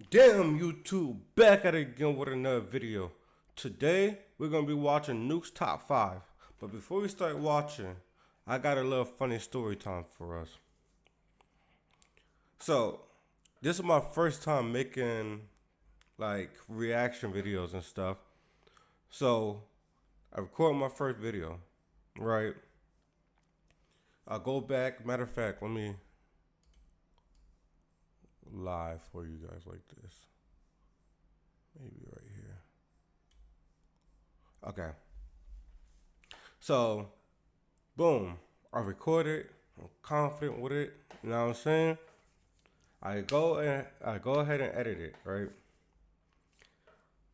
Damn YouTube, back at it again with another video. Today, we're going to be watching Nuke's Top 5. But before we start watching, I got a little funny story time for us. So, this is my first time making like reaction videos and stuff. So, I recorded my first video, right? I'll go back, matter of fact, let me live for you guys like this. Maybe right here. Okay. So, boom. I recorded. I'm confident with it. You know what I'm saying? I go ahead and edit it, right?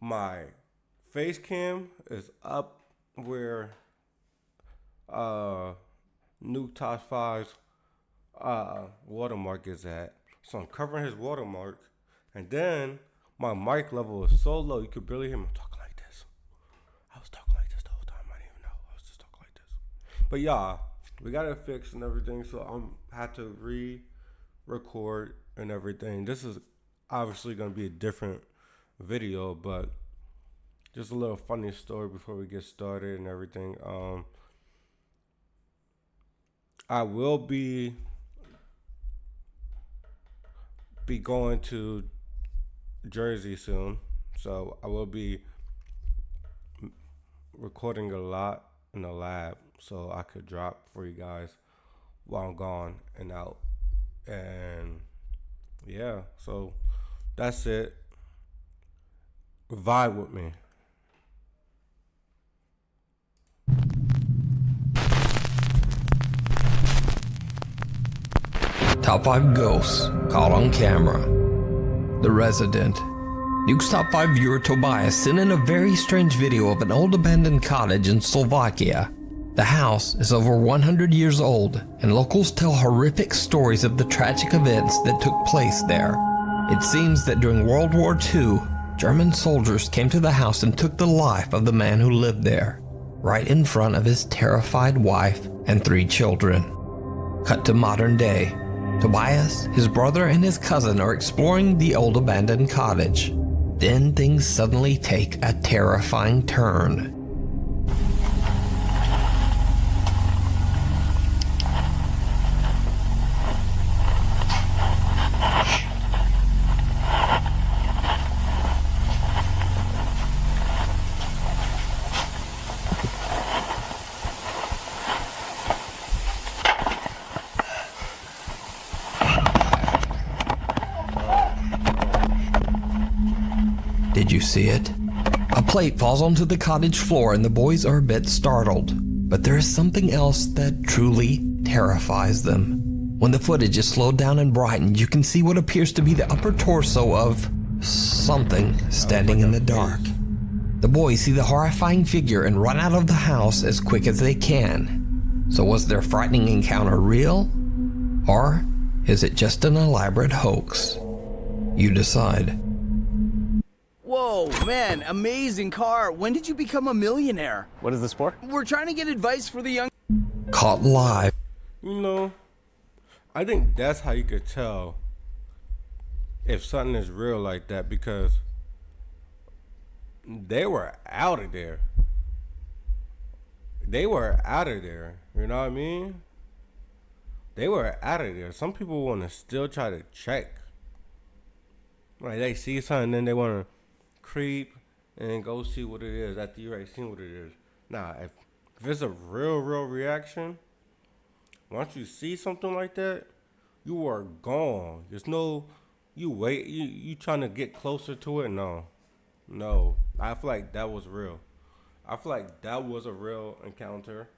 My face cam is up where Nuke Top 5's watermark is at. So I'm covering his watermark, and then my mic level is so low you could barely hear me talking like this. I was talking like this the whole time. I didn't even know I was just talking like this. But yeah, we got it fixed and everything, so I had to re-record and everything. This is obviously gonna be a different video, but just a little funny story before we get started and everything. I will be going to Jersey soon, so I will be recording a lot in the lab so I could drop for you guys while I'm gone and out. And yeah, so that's it. Vibe with me. Top 5 ghosts caught on camera. The Resident. Nuke's Top 5 viewer Tobias sent in a very strange video of an old abandoned cottage in Slovakia. The house is over 100 years old, and locals tell horrific stories of the tragic events that took place there. It seems that during World War II, German soldiers came to the house and took the life of the man who lived there, right in front of his terrified wife and 3 children. Cut to modern day. Tobias, his brother, and his cousin are exploring the old abandoned cottage. Then things suddenly take a terrifying turn. Did you see it? A plate falls onto the cottage floor and the boys are a bit startled. But there is something else that truly terrifies them. When the footage is slowed down and brightened, you can see what appears to be the upper torso of something standing in the dark. The boys see the horrifying figure and run out of the house as quick as they can. So was their frightening encounter real? Or is it just an elaborate hoax? You decide. Whoa, man, amazing car. When did you become a millionaire? What is this for? We're trying to get advice for the young... Caught live. You know, I think that's how you could tell if something is real like that, because they were out of there. They were out of there. You know what I mean? They were out of there. Some people want to still try to check. Like they see something, then they want to creep and go see what it is after you already seen what it is. Nah, if it's a real reaction, once you see something like that, you are gone. There's no, you trying to get closer to it. No, I feel like that was real. I feel like that was a real encounter.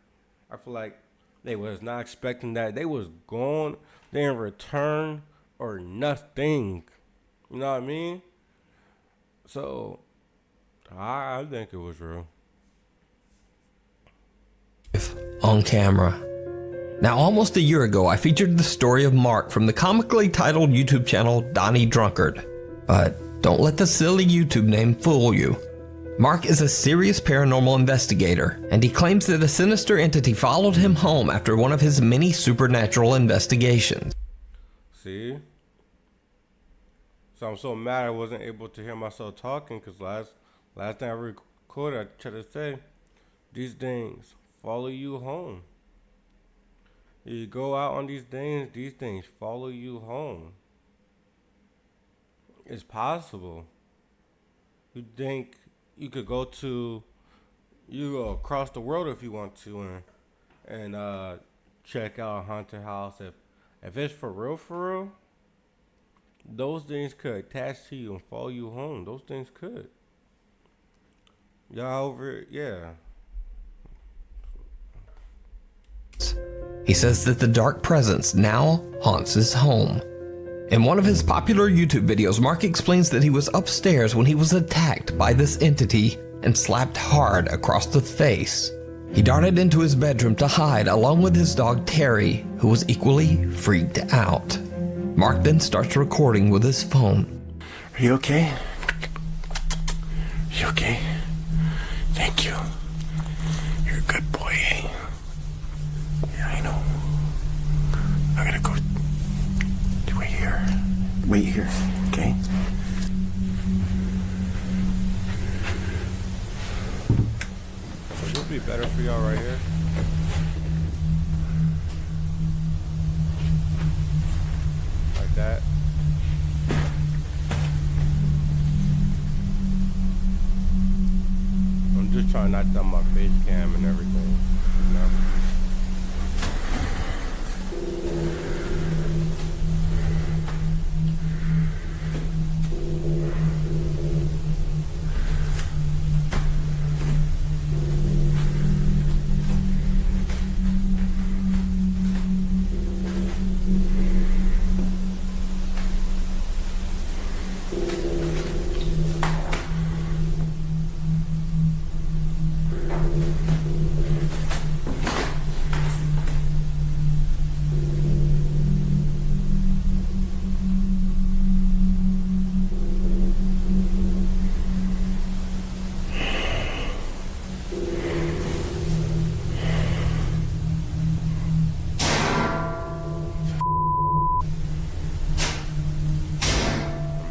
I feel like they was not expecting that. They was gone. They didn't return or nothing. You know what I mean? So, I think it was real. On camera. Now, almost a year ago, I featured the story of Mark from the comically titled YouTube channel Donnie Drunkard. But don't let the silly YouTube name fool you. Mark is a serious paranormal investigator, and he claims that a sinister entity followed him home after one of his many supernatural investigations. See? So I'm so mad I wasn't able to hear myself talking, because last time I recorded, I tried to say, these things follow you home. You go out on these things follow you home. It's possible. You think you could go across the world if you want to, and check out a haunted house. If it's for real, those things could attach to you and follow you home. Those things could. Y'all over it? Yeah. He says that the dark presence now haunts his home. In one of his popular YouTube videos, Mark explains that he was upstairs when he was attacked by this entity and slapped hard across the face. He darted into his bedroom to hide along with his dog Terry, who was equally freaked out. Mark then starts recording with his phone. Are you okay? You okay? Thank you. You're a good boy, eh? Yeah, I know. I gotta go. Wait here. Wait here, okay? Would it be better for y'all right here? Like that. I'm just trying not to dump my face cam and everything, you know?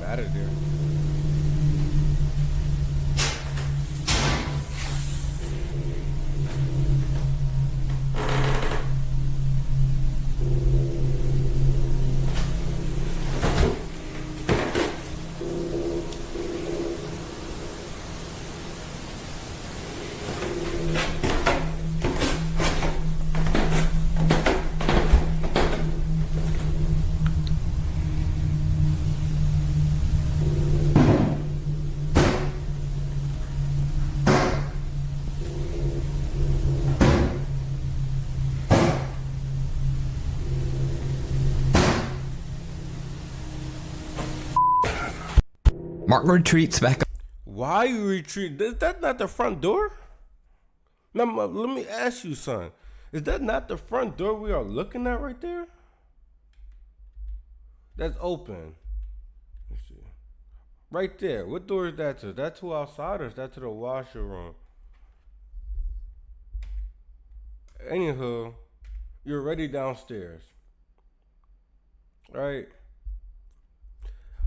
Out of there. Mark retreats back. Why you retreat? Is that not the front door? Now, let me ask you something. Is that not the front door we are looking at right there? That's open. Let's see. Right there. What door is that to? Is that to outside or is that to the washer room? Anywho, you're already downstairs. Right?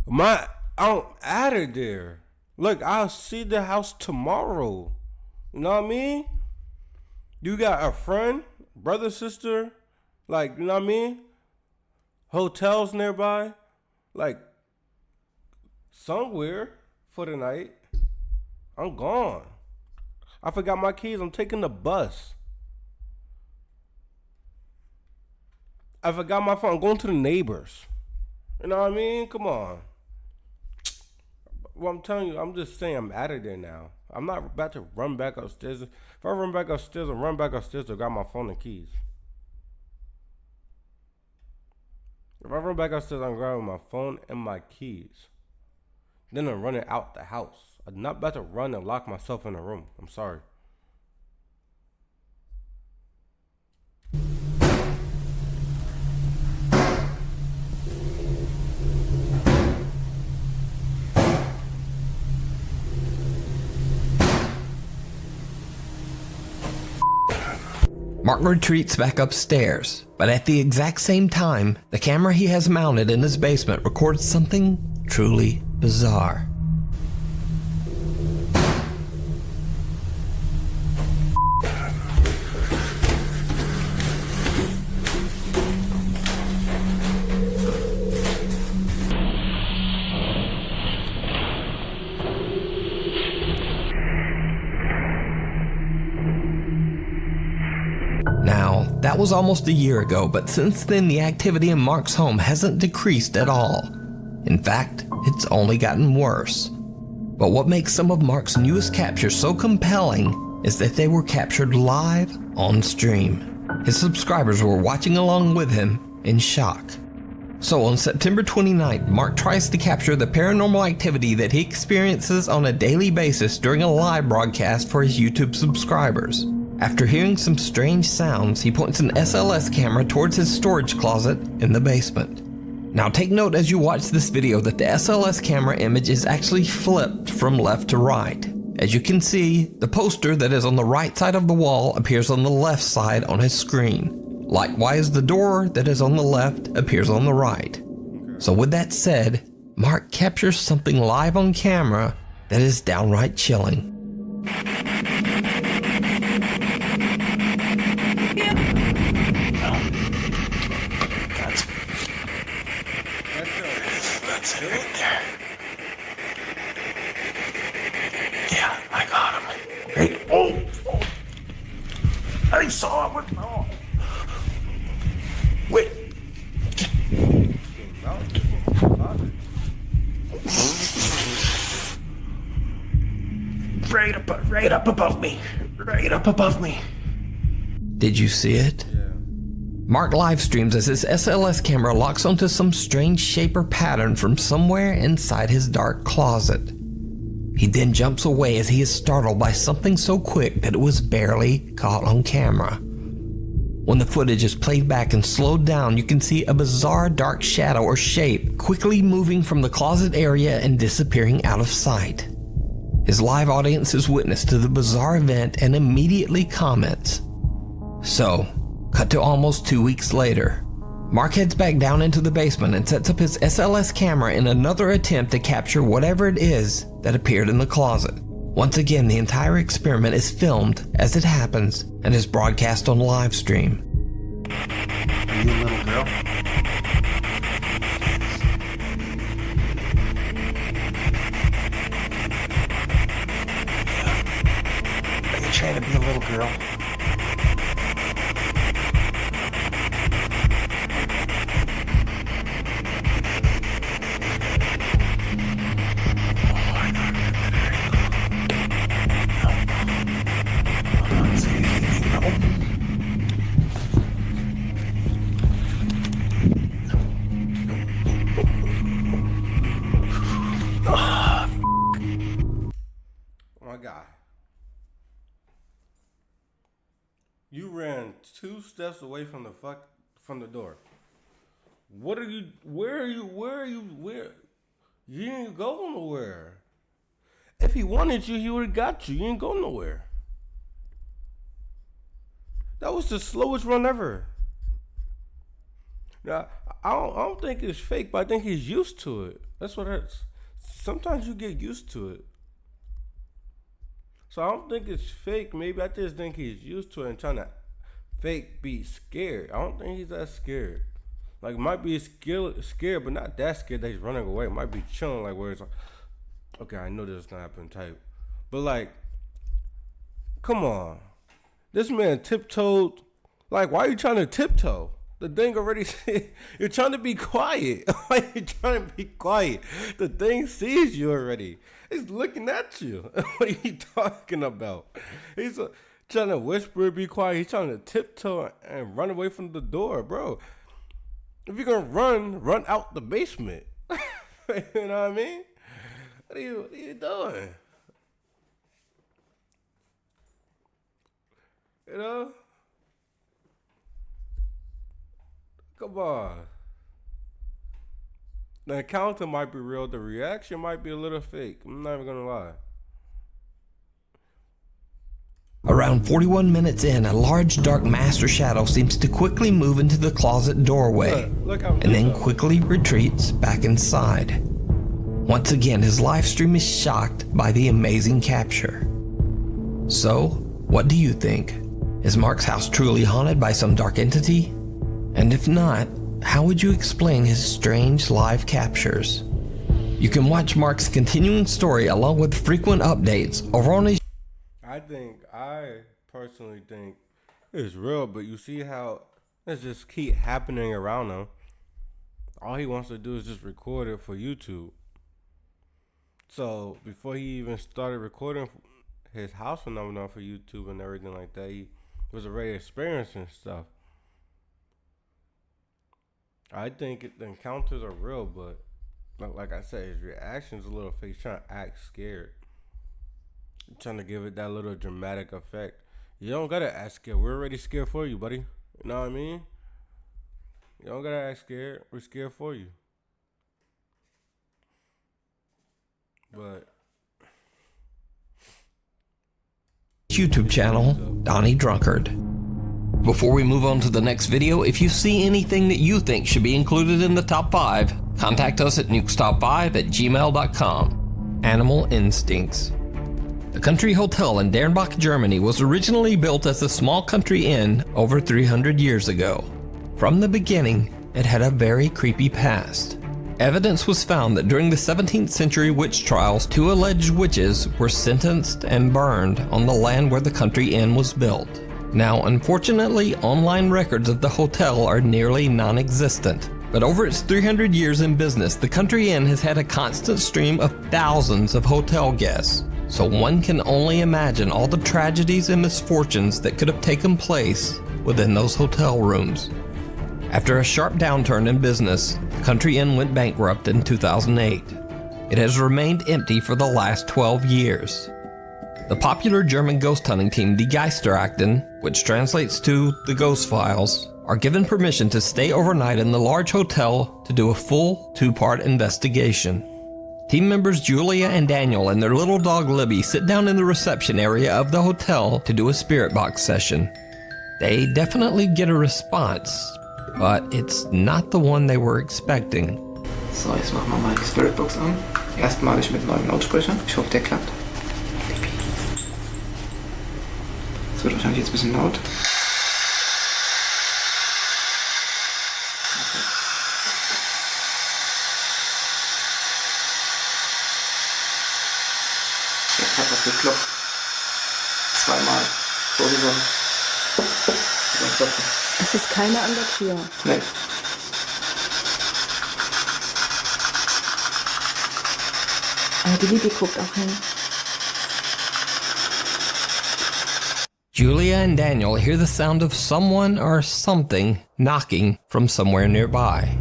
I'm out of there. Look, I'll see the house tomorrow. You know what I mean? You got a friend, brother, sister, like, you know what I mean? Hotels nearby, like, somewhere for the night. I'm gone. I forgot my keys. I'm taking the bus. I forgot my phone. I'm going to the neighbors. You know what I mean? Come on. Well, I'm telling you, I'm just saying I'm out of there now. I'm not about to run back upstairs. If I run back upstairs, I'll run back upstairs to grab my phone and keys. If I run back upstairs, I'm grabbing my phone and my keys. Then I'm running out the house. I'm not about to run and lock myself in a room. I'm sorry. Mark retreats back upstairs, but at the exact same time, the camera he has mounted in his basement records something truly bizarre. Now, that was almost a year ago, but since then the activity in Mark's home hasn't decreased at all. In fact, it's only gotten worse. But what makes some of Mark's newest captures so compelling is that they were captured live on stream. His subscribers were watching along with him in shock. So on September 29th, Mark tries to capture the paranormal activity that he experiences on a daily basis during a live broadcast for his YouTube subscribers. After hearing some strange sounds, he points an SLS camera towards his storage closet in the basement. Now take note as you watch this video that the SLS camera image is actually flipped from left to right. As you can see, the poster that is on the right side of the wall appears on the left side on his screen. Likewise, the door that is on the left appears on the right. So with that said, Mark captures something live on camera that is downright chilling. That's it right there. Yeah, I got him. Hey, oh. I saw it. Oh. Wait. Right up above me. Right up above me. Did you see it? Yeah. Mark live streams as his SLS camera locks onto some strange shape or pattern from somewhere inside his dark closet. He then jumps away as he is startled by something so quick that it was barely caught on camera. When the footage is played back and slowed down, you can see a bizarre dark shadow or shape quickly moving from the closet area and disappearing out of sight. His live audience is witness to the bizarre event and immediately comments. So, cut to almost 2 weeks later. Mark heads back down into the basement and sets up his SLS camera in another attempt to capture whatever it is that appeared in the closet. Once again, the entire experiment is filmed as it happens and is broadcast on live stream. Are you a little girl? Are you trying to be a little girl? You ran 2 steps away from the door. What are you? Where are you? You didn't go nowhere. If he wanted you, he would have got you. You didn't go nowhere. That was the slowest run ever. Now, I don't think it's fake, but I think he's used to it. That's what hurts. Sometimes you get used to it. So I don't think it's fake. Maybe I just think he's used to it and trying to fake be scared. I don't think he's that scared. Like, might be scared, but not that scared that he's running away. Might be chilling, like, where it's like, okay, I know this is gonna happen type. But, like, come on. This man tiptoed. Like, why are you trying to tiptoe? The thing already said, you're trying to be quiet. Why are you trying to be quiet? The thing sees you already. It's looking at you. What are you talking about? He's trying to whisper, be quiet. He's trying to tiptoe and run away from the door, bro. If you're going to run out the basement. You know what I mean? What are you doing? You know? Come on. The encounter might be real. The reaction might be a little fake. I'm not even gonna lie. Around 41 minutes in, a large dark master shadow seems to quickly move into the closet doorway Look and then quickly retreats back inside. Once again, his live stream is shocked by the amazing capture. So, what do you think? Is Mark's house truly haunted by some dark entity? And if not, how would you explain his strange live captures? You can watch Mark's continuing story along with frequent updates over on his... I personally think it's real, but you see how it just keep happening around him. All he wants to do is just record it for YouTube. So before he even started recording his house phenomenon for YouTube and everything like that, he was already experiencing stuff. I think the encounters are real, but like I said, his reaction's a little fake. He's trying to act scared. He's trying to give it that little dramatic effect. You don't gotta act scared. We're already scared for you, buddy. You know what I mean? You don't gotta act scared. We're scared for you. But YouTube channel, Donnie Drunkard. Before we move on to the next video, if you see anything that you think should be included in the top 5, contact us at nukestop5@gmail.com. Animal Instincts. The Country Hotel in Dernbach, Germany was originally built as a small country inn over 300 years ago. From the beginning, it had a very creepy past. Evidence was found that during the 17th century witch trials, 2 alleged witches were sentenced and burned on the land where the country inn was built. Now, unfortunately, online records of the hotel are nearly non-existent. But over its 300 years in business, the country inn has had a constant stream of thousands of hotel guests. So one can only imagine all the tragedies and misfortunes that could have taken place within those hotel rooms. After a sharp downturn in business, the country inn went bankrupt in 2008. It has remained empty for the last 12 years. The popular German ghost hunting team Die Geisterakten, which translates to the Ghost Files, are given permission to stay overnight in the large hotel to do a full 2-part investigation. Team members Julia and Daniel and their little dog Libby sit down in the reception area of the hotel to do a spirit box session. They definitely get a response, but it's not the one they were expecting. So, jetzt machen wir mal die Spiritbox an. Erstmalig mit neuen Lautsprechern. Ich hoffe, der klappt. Es wird wahrscheinlich jetzt ein bisschen laut. Okay. Jetzt hat was geklopft. 2-mal. So wie so ein Klopfen. Es ist keiner an der Tür. Nee. Aber die Liebe guckt auch hin. Julia and Daniel hear the sound of someone or something knocking from somewhere nearby.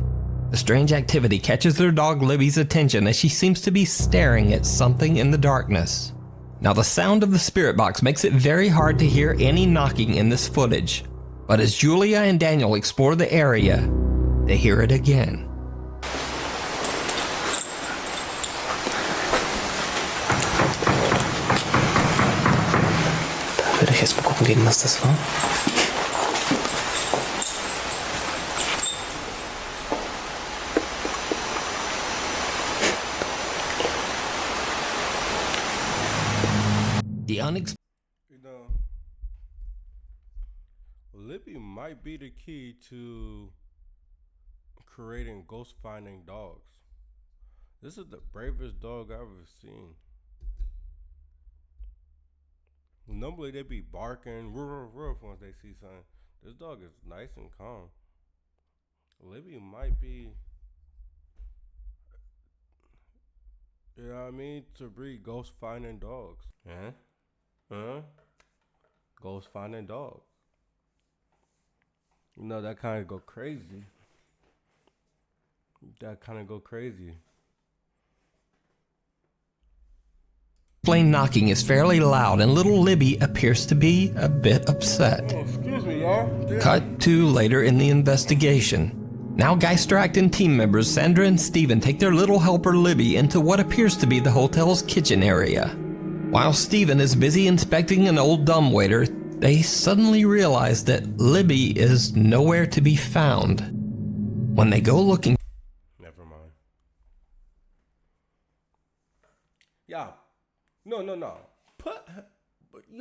The strange activity catches their dog Libby's attention as she seems to be staring at something in the darkness. Now the sound of the spirit box makes it very hard to hear any knocking in this footage. But as Julia and Daniel explore the area, they hear it again. Da würde ich jetzt mal gucken gehen, was das war. The unexpected. Libby might be the key to creating ghost finding dogs. This is the bravest dog I've ever seen. Normally they be barking, roof once they see something. This dog is nice and calm. Libby might be, you know what I mean, to breed ghost finding dogs. Ghost finding dogs. You know, that kind of go crazy. Plain knocking is fairly loud and little Libby appears to be a bit upset. Oh, excuse me, y'all. Cut to later in the investigation. Now Geisterakten team members Sandra and Steven take their little helper Libby into what appears to be the hotel's kitchen area. While Steven is busy inspecting an old dumbwaiter, they suddenly realize that Libby is nowhere to be found. When they go looking, Never mind. Yeah. No.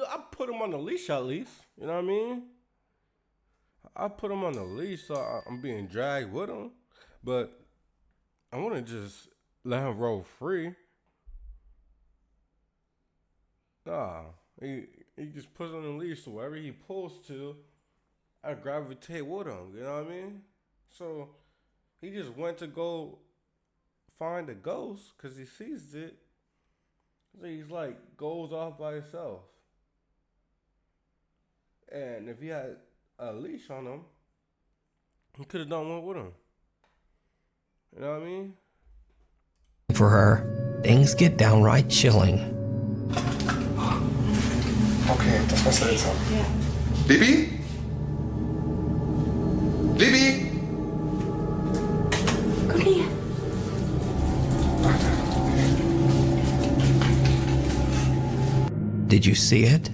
I put him on the leash at least. You know what I mean? I put him on the leash, so I'm being dragged with him. But I want to just let him roll free. Nah, he just puts on the leash, so wherever he pulls to, I gravitate with him. You know what I mean? So he just went to go find a ghost because he sees it. So he's like goes off by himself. And if he had a leash on him, he could have done one with him. You know what I mean? For her, things get downright chilling. Okay, das war seltsam. Ja. Bibi? Bibi? Komm her. Did you see it?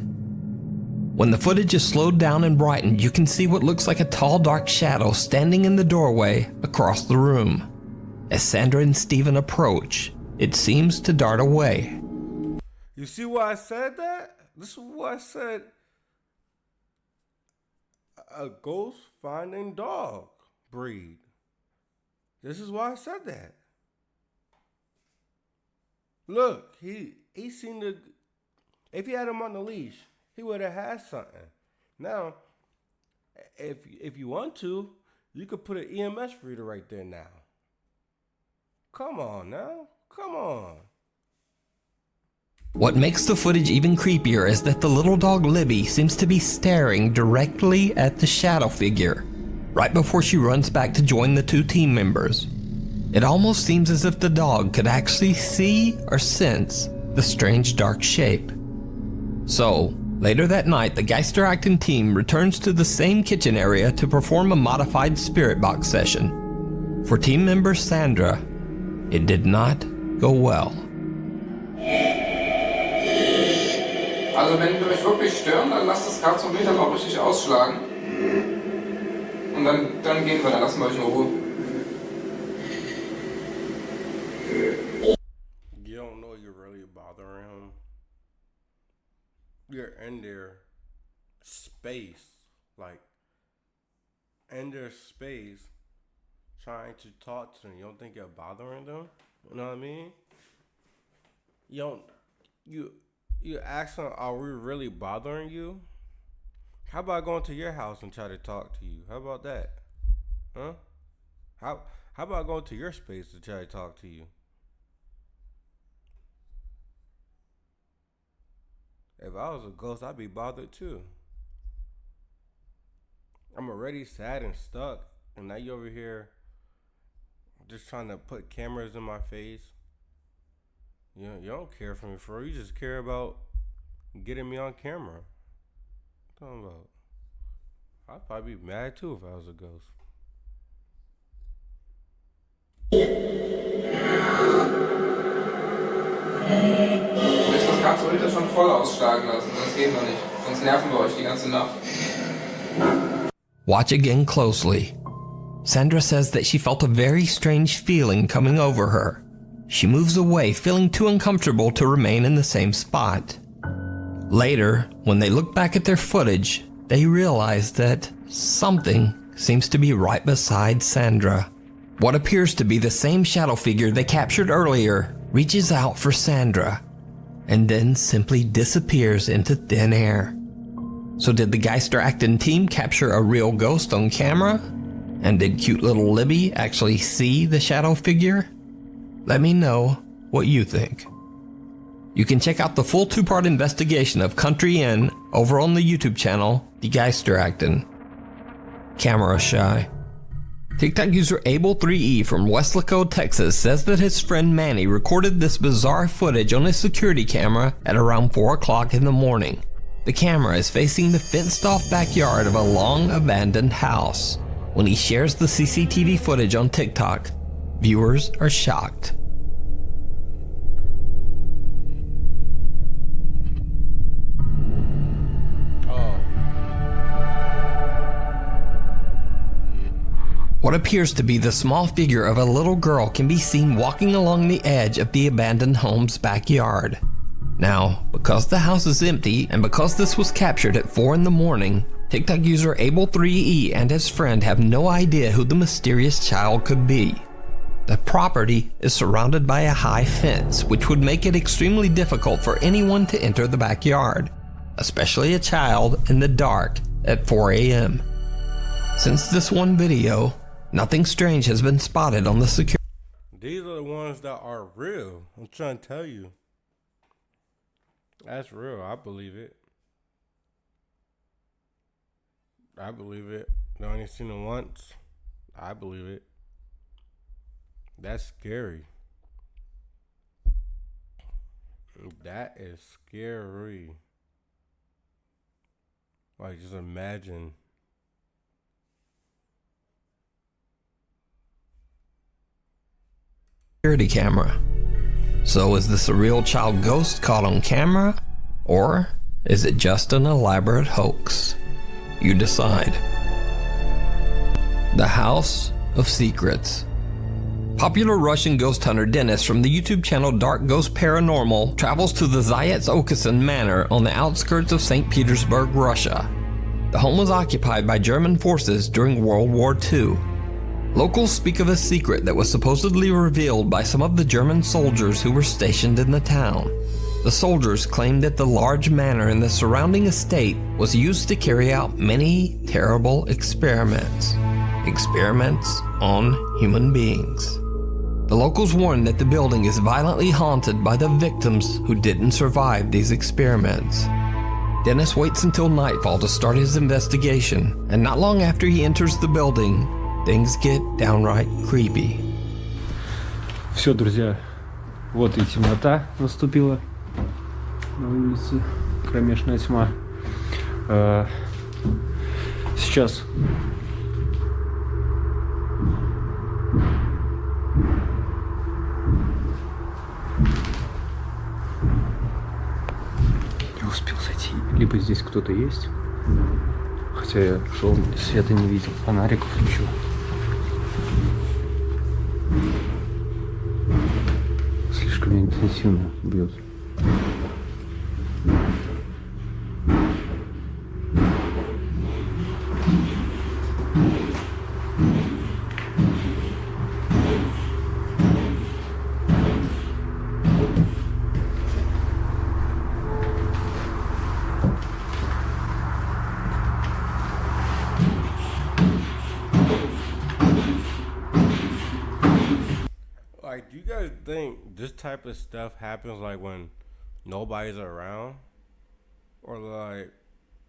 When the footage is slowed down and brightened, you can see what looks like a tall, dark shadow standing in the doorway across the room. As Sandra and Steven approach, it seems to dart away. You see why I said that? This is why I said a ghost finding dog breed. This is why I said that. Look, he seen the. If he had him on the leash, he would have had something. Now, if you want to, you could put an EMS reader right there now. Come on now. Come on. What makes the footage even creepier is that the little dog Libby seems to be staring directly at the shadow figure right before she runs back to join the two team members. It almost seems as if the dog could actually see or sense the strange dark shape. So, later that night, the Geister Acting team returns to the same kitchen area to perform a modified spirit box session. For team member Sandra, it did not go well. Also wenn die euch wirklich stören, dann lasst das Grazometer mal richtig ausschlagen. Und dann gehen wir, dann lassen wir euch in Ruhe. You don't know you're really bothering him. You're in their space. Like, in their space, trying to talk to them. You don't think you're bothering them? You know what I mean? You ask them, are we really bothering you? How about going to your house and try to talk to you? How about that? Huh? How about going to your space to try to talk to you? If I was a ghost, I'd be bothered too. I'm already sad and stuck, and now you over here just trying to put cameras in my face. You don't care for me for real. You just care about getting me on camera. What are you talking about? I'd probably be mad too if I was a ghost. Du müsst das Grazometer schon voll ausschlagen lassen, sonst gehen wir nicht. Sonst nerven wir euch die ganze Nacht. Watch again closely. Sandra says that she felt a very strange feeling coming over her. She moves away, feeling too uncomfortable to remain in the same spot. Later, when they look back at their footage, they realize that something seems to be right beside Sandra. What appears to be the same shadow figure they captured earlier reaches out for Sandra and then simply disappears into thin air. So did the Geister Acting team capture a real ghost on camera? And did cute little Libby actually see the shadow figure? Let me know what you think. You can check out the full 2-part investigation of Country Inn over on the YouTube channel, The Geister Acting. Camera Shy. TikTok user Abel3E from Weslaco, Texas says that his friend Manny recorded this bizarre footage on his security camera at around 4 o'clock in the morning. The camera is facing the fenced-off backyard of a long abandoned house. When he shares the CCTV footage on TikTok, viewers are shocked. What appears to be the small figure of a little girl can be seen walking along the edge of the abandoned home's backyard. Now, because the house is empty and because this was captured at 4 in the morning, TikTok user Able3E and his friend have no idea who the mysterious child could be. The property is surrounded by a high fence, which would make it extremely difficult for anyone to enter the backyard, especially a child in the dark at 4 a.m. Since this one video, nothing strange has been spotted on the security. These are the ones that are real. I'm trying to tell you. That's real. I believe it. I believe it. I only seen it once. I believe it. That's scary. That is scary. Like, just imagine. Security camera. So is this a real child ghost caught on camera? Or is it just an elaborate hoax? You decide. The House of Secrets. Popular Russian ghost hunter Dennis from the YouTube channel Dark Ghost Paranormal travels to the Zayats-Okasan Manor on the outskirts of St. Petersburg, Russia. The home was occupied by German forces during World War II. Locals speak of a secret that was supposedly revealed by some of the German soldiers who were stationed in the town. The soldiers claimed that the large manor and the surrounding estate was used to carry out many terrible experiments. Experiments on human beings. The locals warn that the building is violently haunted by the victims who didn't survive these experiments. Dennis waits until nightfall to start his investigation, and not long after he enters the building, things get downright creepy. Все, друзья, вот и темнота наступила на улице, кромешная тьма. Сейчас не успел зайти. Либо здесь кто-то есть, хотя я шел, света не видел, фонарик включил. Слишком интенсивно бьет. Like, do you guys think this type of stuff happens like when nobody's around? Or like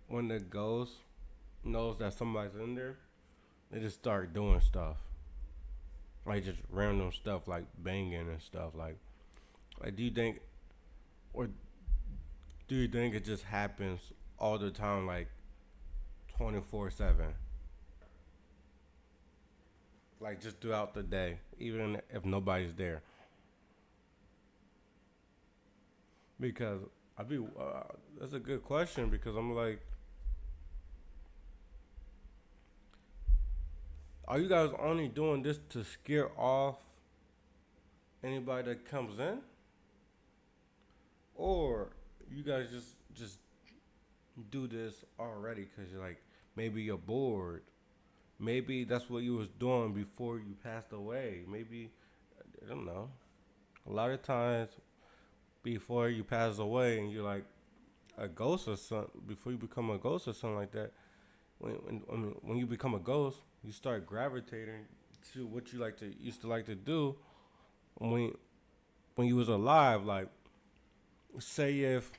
when the ghost knows that somebody's in there, they just start doing stuff. Like just random stuff like banging and stuff. Like do you think, or do you think it just happens all the time, like 24/7? Like just throughout the day, even if nobody's there. Because that's a good question, because I'm like, are you guys only doing this to scare off anybody that comes in? Or you guys just do this already because you're like, maybe you're bored. Maybe that's what you was doing before you passed away. Maybe, I don't know. A lot of times before you pass away and you're like a ghost or something, before you become a ghost or something like that, when you become a ghost, you start gravitating to what you used to like to do when you was alive. Like, say if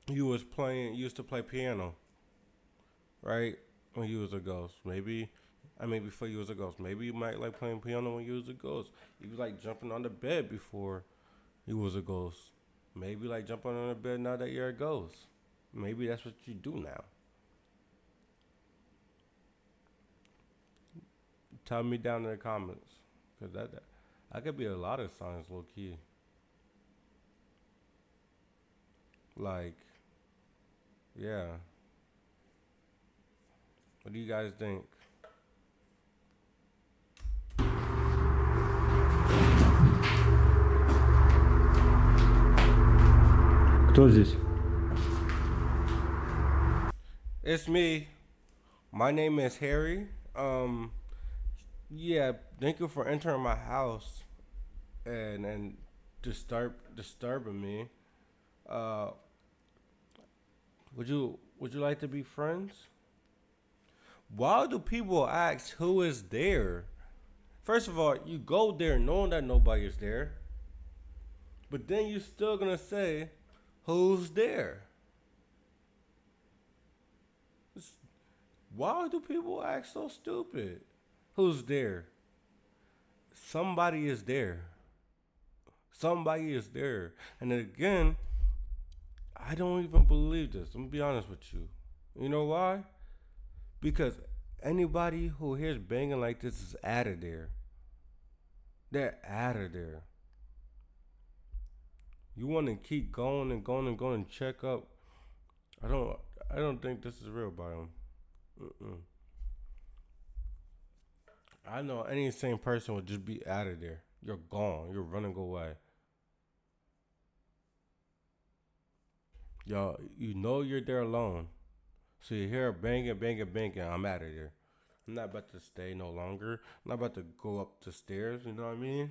you used to play piano, right? When you was a ghost, before you was a ghost, maybe you might like playing piano when you was a ghost. You was like jumping on the bed before you was a ghost. Maybe like jumping on the bed now that you're a ghost. Maybe that's what you do now. Tell me down in the comments, cause that could be a lot of signs, low key. Like, yeah. What do you guys think? Кто здесь? It's me. My name is Harry. Yeah, thank you for entering my house and disturbing me. Uh, would you like to be friends? Why do people ask who is there? First of all, you go there knowing that nobody is there, but then you still gonna say who's there. Why do people act so stupid? Who's there? Somebody is there. Somebody is there. And then again, I don't even believe this. I'm gonna be honest with you. You know why? Because anybody who hears banging like this is out of there. They're out of there. You want to keep going and going and going and check up. I don't think this is real by them. I know any sane person would just be out of there. You're gone. You're running away. Y'all, you know you're there alone. So you hear banging, banging, banging. I'm out of there. I'm not about to stay no longer. I'm not about to go up the stairs. You know what I mean?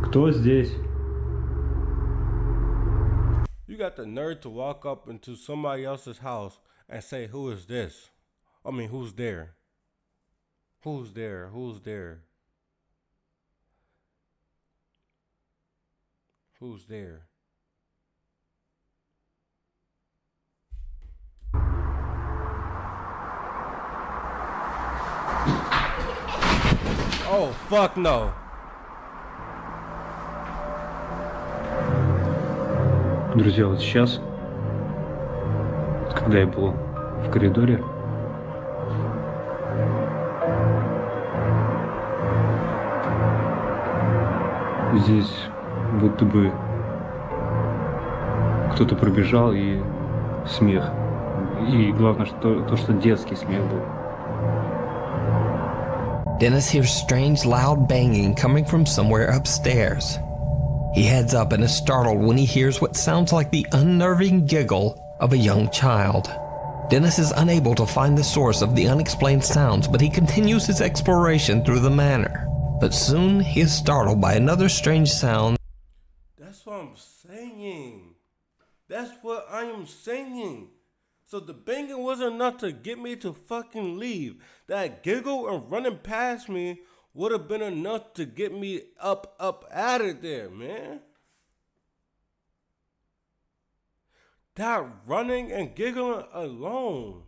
Кто здесь? You got the nerve to walk up into somebody else's house and say, who is this? I mean, who's there? Who's there? Who's there? Who's there? Oh, fuck no. Друзья, вот сейчас, когда я был в коридоре, здесь будто бы кто-то пробежал и смех. И главное, что детский смех был. Dennis hears strange, loud banging coming from somewhere upstairs. He heads up and is startled when he hears what sounds like the unnerving giggle of a young child. Dennis is unable to find the source of the unexplained sounds, but he continues his exploration through the manor. But soon he is startled by another strange sound. That's what I'm saying. That's what I am saying. So the banging wasn't enough to get me to fucking leave. That giggle and running past me would have been enough to get me up out of there, man. That running and giggling alone.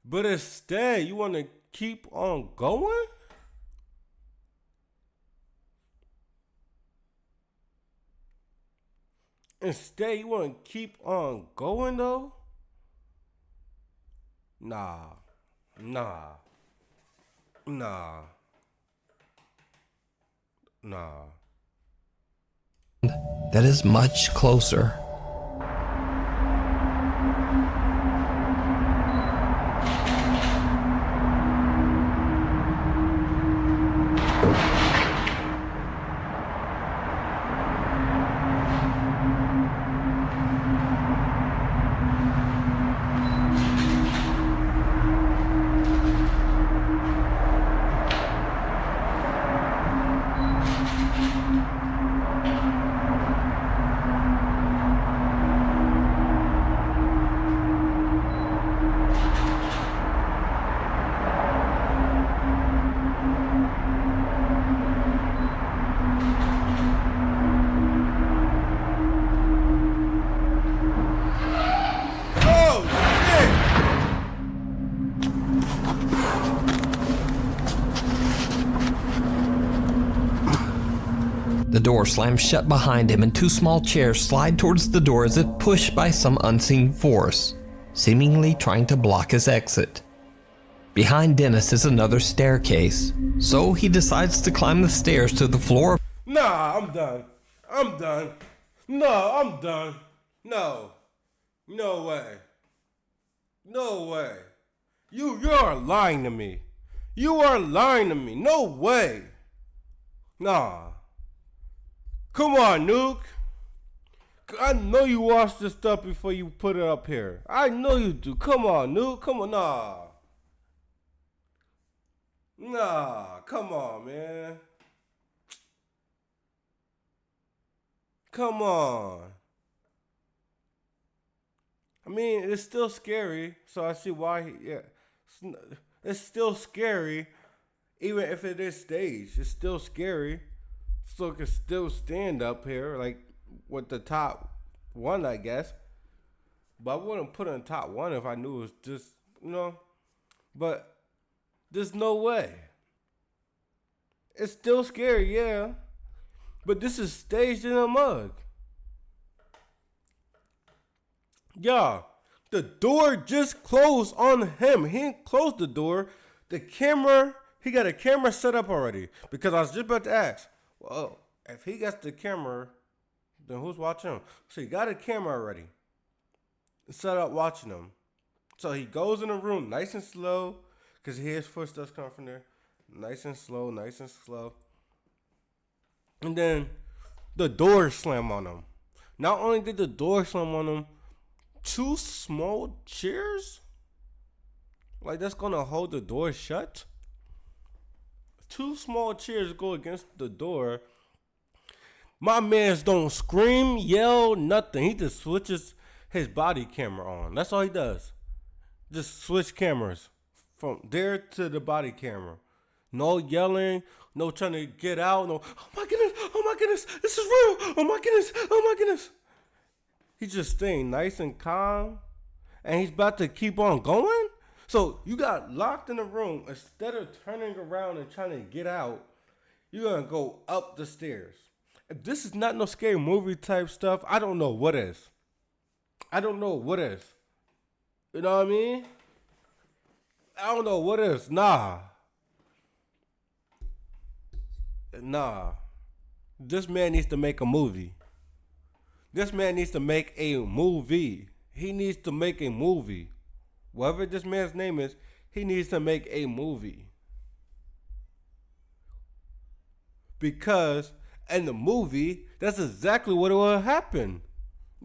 But instead, you want to keep on going? Instead, you want to keep on going, though? Nah. That is much closer. The door slams shut behind him and two small chairs slide towards the door as if pushed by some unseen force, seemingly trying to block his exit. Behind Dennis is another staircase, so he decides to climb the stairs to the floor. Nah, I'm done. No, I'm done. No way. No way. You are lying to me. You are lying to me. No way. Nah. Come on, Nuke. I know you watched this stuff before you put it up here. I know you do. Come on, Nuke. Come on, nah. Nah, come on, man. Come on. I mean, it's still scary, so I see why. It's still scary, even if it is staged. It's still scary, so it can still stand up here, like with the top one, I guess. But I wouldn't put it in top one if I knew it was just, But there's no way. It's still scary, yeah. But this is staged in a mug. Yeah, the door just closed on him. He didn't close the door. The camera, he got a camera set up already. Because I was just about to ask, well, if he gets the camera, then who's watching him? So he got a camera already set up watching him. So he goes in the room nice and slow because he hears footsteps coming from there. Nice and slow, nice and slow. And then the door slam on him. Not only did the door slam on him, 2 small chairs? Like that's gonna hold the door shut? 2 small chairs go against the door. My mans don't scream, yell, nothing. He just switches his body camera on. That's all he does. Just switch cameras from there to the body camera. No yelling, no trying to get out, no, oh my goodness, this is real, oh my goodness. He's just staying nice and calm, and he's about to keep on going. So you got locked in the room. Instead of turning around and trying to get out, you're going to go up the stairs. If this is not no scary movie type stuff, I don't know what is. I don't know what is. You know what I mean? I don't know what is. Nah. This man needs to make a movie. This man needs to make a movie. He needs to make a movie. Whatever this man's name is, he needs to make a movie. Because in the movie, that's exactly what will happen.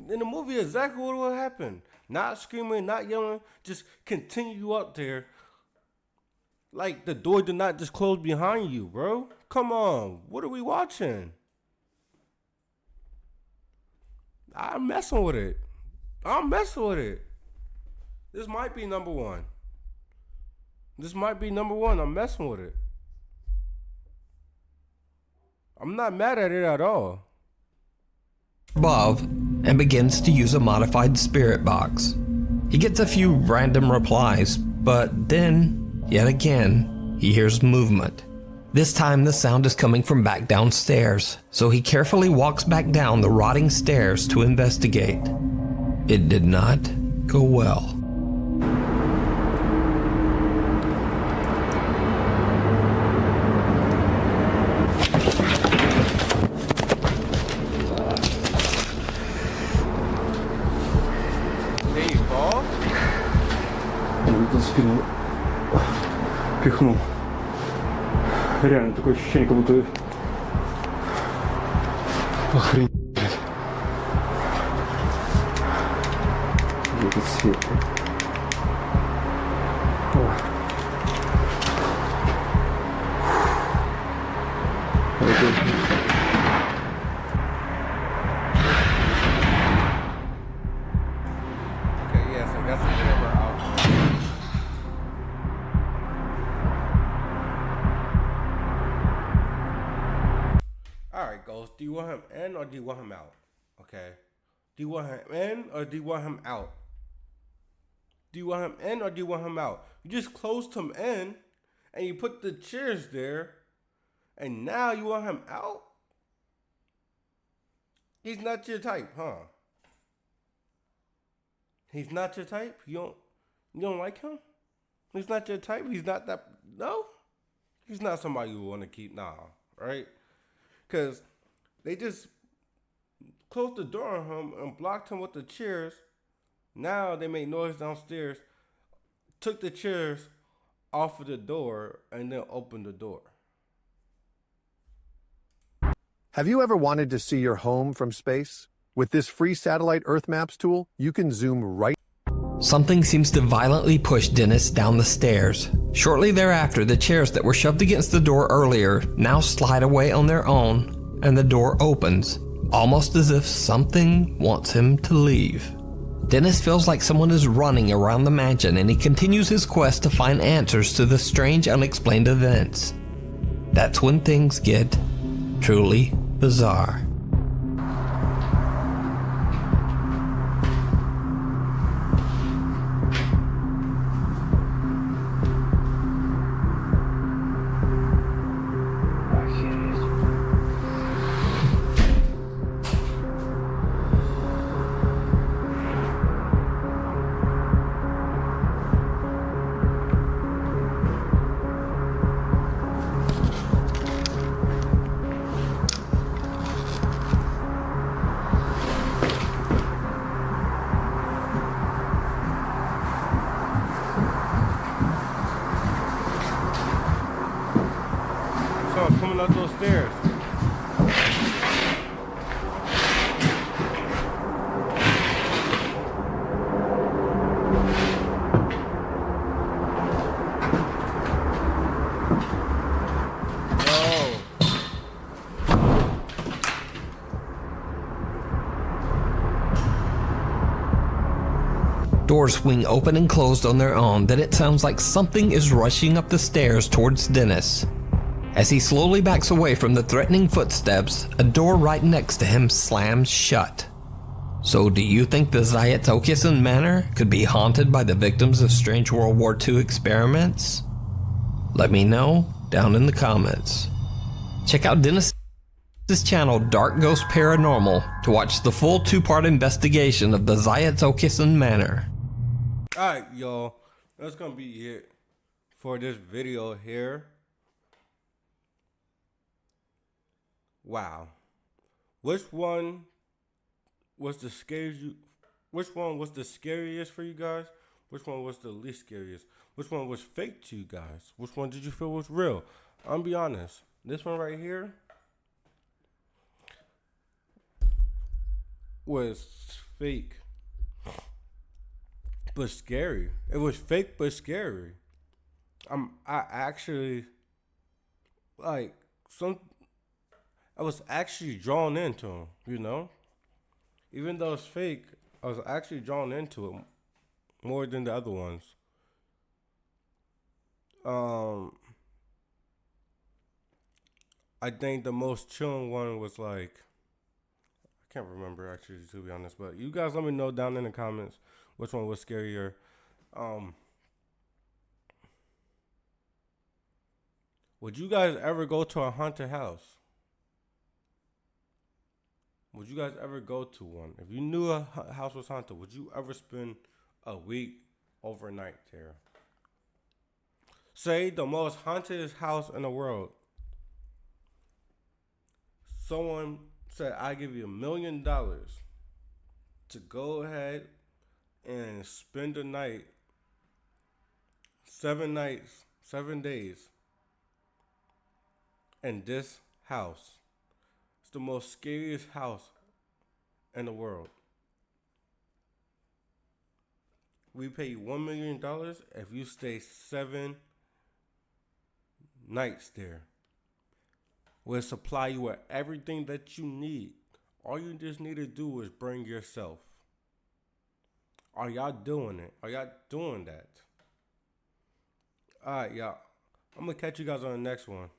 In the movie, exactly what will happen. Not screaming, not yelling, just continue up there. Like the door did not just close behind you, bro. Come on, what are we watching? I'm messing with it. This might be number one. I'm messing with it. I'm not mad at it at all. Above and begins to use a modified spirit box. He gets a few random replies, but then, yet again, he hears movement. This time the sound is coming from back downstairs, so he carefully walks back down the rotting stairs to investigate. It did not go well. Did you fall? Он спину пихнул. Реально такое ощущение, как будто... Охренеть, блядь. Этот свет. Okay, yeah, so that's the camera out. Alright, Ghost, do you want him in or do you want him out? Okay. Do you want him in or do you want him out? Do you want him in or do you want him out? You just closed him in and you put the chairs there and now you want him out? He's not your type, huh? He's not your type? You don't like him? He's not your type? He's not that, no? He's not somebody you want to keep, nah, right? Because they just closed the door on him and blocked him with the chairs. Now they make noise downstairs. took the chairs off of the door and then opened the door. Have you ever wanted to see your home from space? With this free satellite Earth Maps tool, you can zoom right. Something seems to violently push Dennis down the stairs. Shortly thereafter, the chairs that were shoved against the door earlier now slide away on their own, and the door opens, almost as if something wants him to leave. Dennis feels like someone is running around the mansion, and he continues his quest to find answers to the strange, unexplained events. That's when things get truly bizarre. Someone's coming up those stairs. Doors swing open and closed on their own, then it sounds like something is rushing up the stairs towards Dennis. As he slowly backs away from the threatening footsteps, a door right next to him slams shut. So do you think the Zayat Manor could be haunted by the victims of strange World War II experiments? Let me know down in the comments. Check out Dennis' channel Dark Ghost Paranormal to watch the full 2-part investigation of the Zayat Manor. Alright, y'all. That's gonna be it for this video here. Wow. Which one was the scariest? Which one was the scariest for you guys? Which one was the least scariest? Which one was fake to you guys? Which one did you feel was real? I'm be honest. This one right here was fake, but scary. It was fake but scary. I actually like some. I was actually drawn into him, you know. Even though it's fake, I was actually drawn into it more than the other ones. I think the most chilling one was like, I can't remember actually, to be honest, but you guys let me know down in the comments which one was scarier. Would you guys ever go to a haunted house? Would you guys ever go to one? If you knew a house was haunted, would you ever spend a week overnight there? Say the most haunted house in the world. Someone said, I give you $1 million to go ahead and spend the night, 7 nights, 7 days in this house. It's the most scariest house in the world. We pay you $1 million if you stay 7 nights there. We'll supply you with everything that you need. All you just need to do is bring yourself. Are y'all doing it? Are y'all doing that? Alright, y'all. I'm going to catch you guys on the next one.